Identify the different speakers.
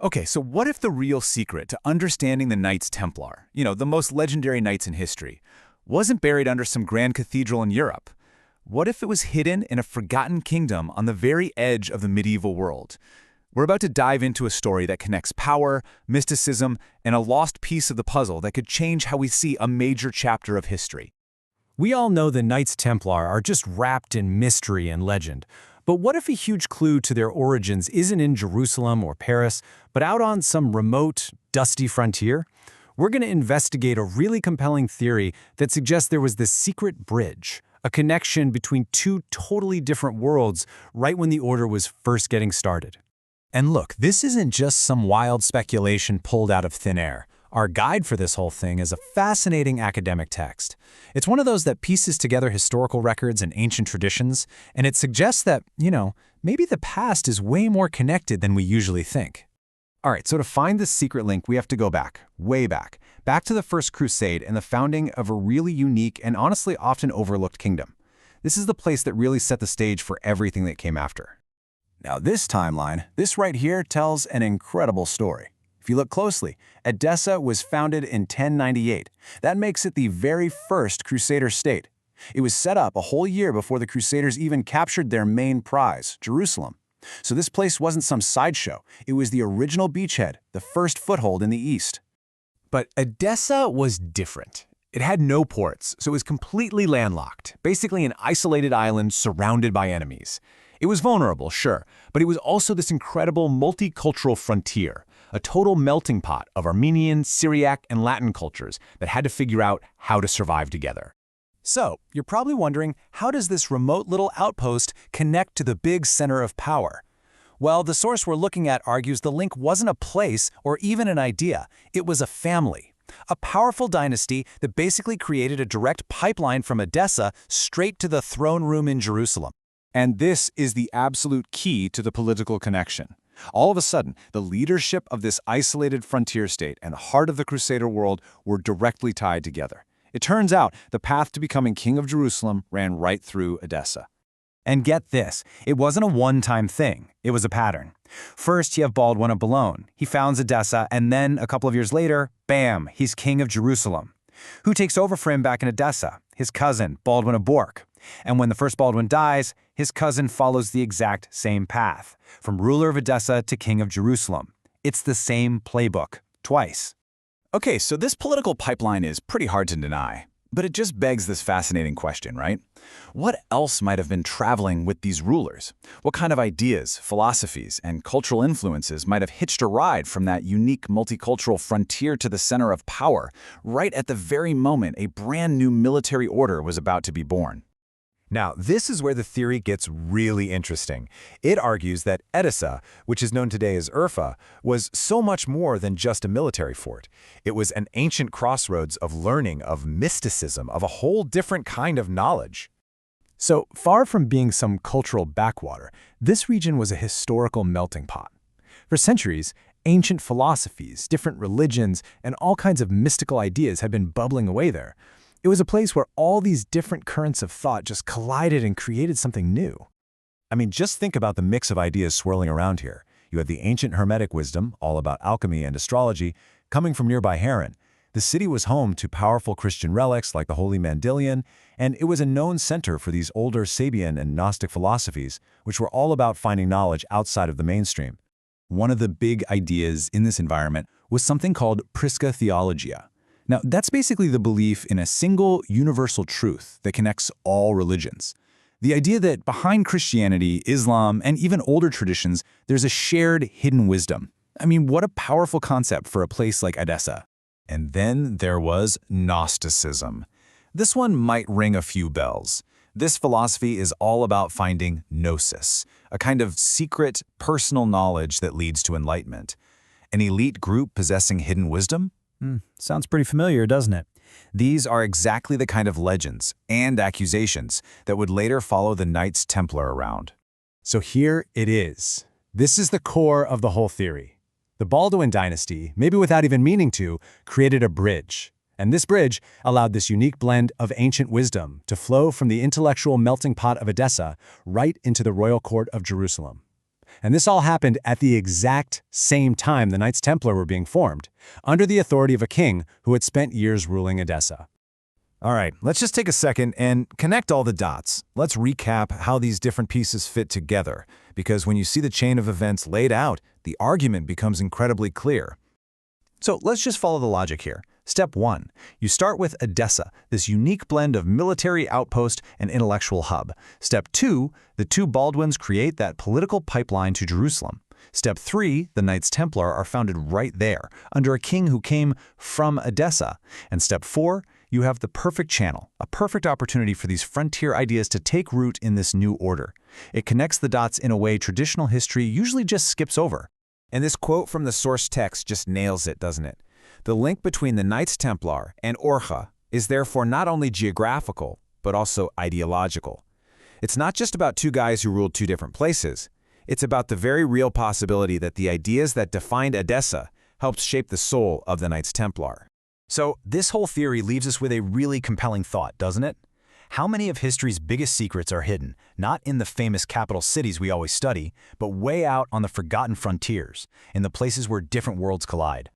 Speaker 1: Okay, so what if the real secret to understanding the Knights Templar, the most legendary knights in history, wasn't buried under some grand cathedral in Europe? What if it was hidden in a forgotten kingdom on the very edge of the medieval world? We're about to dive into a story that connects power, mysticism, and a lost piece of the puzzle that could change how we see a major chapter of history.
Speaker 2: We all know the Knights Templar are just wrapped in mystery and legend. But what if a huge clue to their origins isn't in Jerusalem or Paris, but out on some remote, dusty frontier? We're going to investigate a really compelling theory that suggests there was this secret bridge, a connection between two totally different worlds right when the order was first getting started. And look, this isn't just some wild speculation pulled out of thin air. Our guide for this whole thing is a fascinating academic text. It's one of those that pieces together historical records and ancient traditions, and it suggests that, maybe the past is way more connected than we usually think.
Speaker 1: All right, so to find this secret link, we have to go back, way back to the First Crusade and the founding of a really unique and honestly often overlooked kingdom. This is the place that really set the stage for everything that came after. Now this timeline, this right here, tells an incredible story. If you look closely, Edessa was founded in 1098. That makes it the very first Crusader state. It was set up a whole year before the Crusaders even captured their main prize, Jerusalem. So this place wasn't some sideshow. It was the original beachhead, the first foothold in the East. But Edessa was different. It had no ports, so it was completely landlocked, basically an isolated island surrounded by enemies. It was vulnerable, sure, but it was also this incredible multicultural frontier, a total melting pot of Armenian, Syriac, and Latin cultures that had to figure out how to survive together. So, you're probably wondering, how does this remote little outpost connect to the big center of power? Well, the source we're looking at argues the link wasn't a place or even an idea. It was a family. A powerful dynasty that basically created a direct pipeline from Edessa straight to the throne room in Jerusalem. And this is the absolute key to the political connection. All of a sudden, the leadership of this isolated frontier state and the heart of the Crusader world were directly tied together. It turns out the path to becoming king of Jerusalem ran right through Edessa. And get this, it wasn't a one-time thing, it was a pattern. First, you have Baldwin of Boulogne. He founds Edessa, and then a couple of years later, bam, he's king of Jerusalem. Who takes over for him back in Edessa? His cousin, Baldwin of Bork. And when the first Baldwin dies, his cousin follows the exact same path, from ruler of Edessa to king of Jerusalem. It's the same playbook, twice. Okay, so this political pipeline is pretty hard to deny, but it just begs this fascinating question, right? What else might have been traveling with these rulers? What kind of ideas, philosophies, and cultural influences might have hitched a ride from that unique multicultural frontier to the center of power, right at the very moment a brand new military order was about to be born? Now, this is where the theory gets really interesting. It argues that Edessa, which is known today as Urfa, was so much more than just a military fort. It was an ancient crossroads of learning, of mysticism, of a whole different kind of knowledge. So, far from being some cultural backwater, this region was a historical melting pot. For centuries, ancient philosophies, different religions, and all kinds of mystical ideas had been bubbling away there. It was a place where all these different currents of thought just collided and created something new. I mean, just think about the mix of ideas swirling around here. You had the ancient Hermetic wisdom, all about alchemy and astrology, coming from nearby Haran. The city was home to powerful Christian relics like the Holy Mandilion, and it was a known center for these older Sabian and Gnostic philosophies, which were all about finding knowledge outside of the mainstream. One of the big ideas in this environment was something called Prisca Theologia. Now, that's basically the belief in a single universal truth that connects all religions. The idea that behind Christianity, Islam, and even older traditions, there's a shared hidden wisdom. I mean, what a powerful concept for a place like Edessa. And then there was Gnosticism. This one might ring a few bells. This philosophy is all about finding gnosis, a kind of secret, personal knowledge that leads to enlightenment. An elite group possessing hidden wisdom? Sounds pretty familiar, doesn't it? These are exactly the kind of legends and accusations that would later follow the Knights Templar around. So here it is. This is the core of the whole theory. The Baldwin dynasty, maybe without even meaning to, created a bridge. And this bridge allowed this unique blend of ancient wisdom to flow from the intellectual melting pot of Edessa right into the royal court of Jerusalem.
Speaker 2: And this all happened at the exact same time the Knights Templar were being formed, under the authority of a king who had spent years ruling Edessa.
Speaker 1: All right, let's just take a second and connect all the dots. Let's recap how these different pieces fit together, because when you see the chain of events laid out, the argument becomes incredibly clear. So let's just follow the logic here. Step 1. You start with Edessa, this unique blend of military outpost and intellectual hub. Step 2. The two Baldwins create that political pipeline to Jerusalem. Step 3. The Knights Templar are founded right there, under a king who came from Edessa. And Step 4. You have the perfect channel, a perfect opportunity for these frontier ideas to take root in this new order. It connects the dots in a way traditional history usually just skips over. And this quote from the source text just nails it, doesn't it? The link between the Knights Templar and Orcha is therefore not only geographical, but also ideological. It's not just about two guys who ruled two different places. It's about the very real possibility that the ideas that defined Edessa helped shape the soul of the Knights Templar. So this whole theory leaves us with a really compelling thought, doesn't it? How many of history's biggest secrets are hidden, not in the famous capital cities we always study, but way out on the forgotten frontiers, in the places where different worlds collide?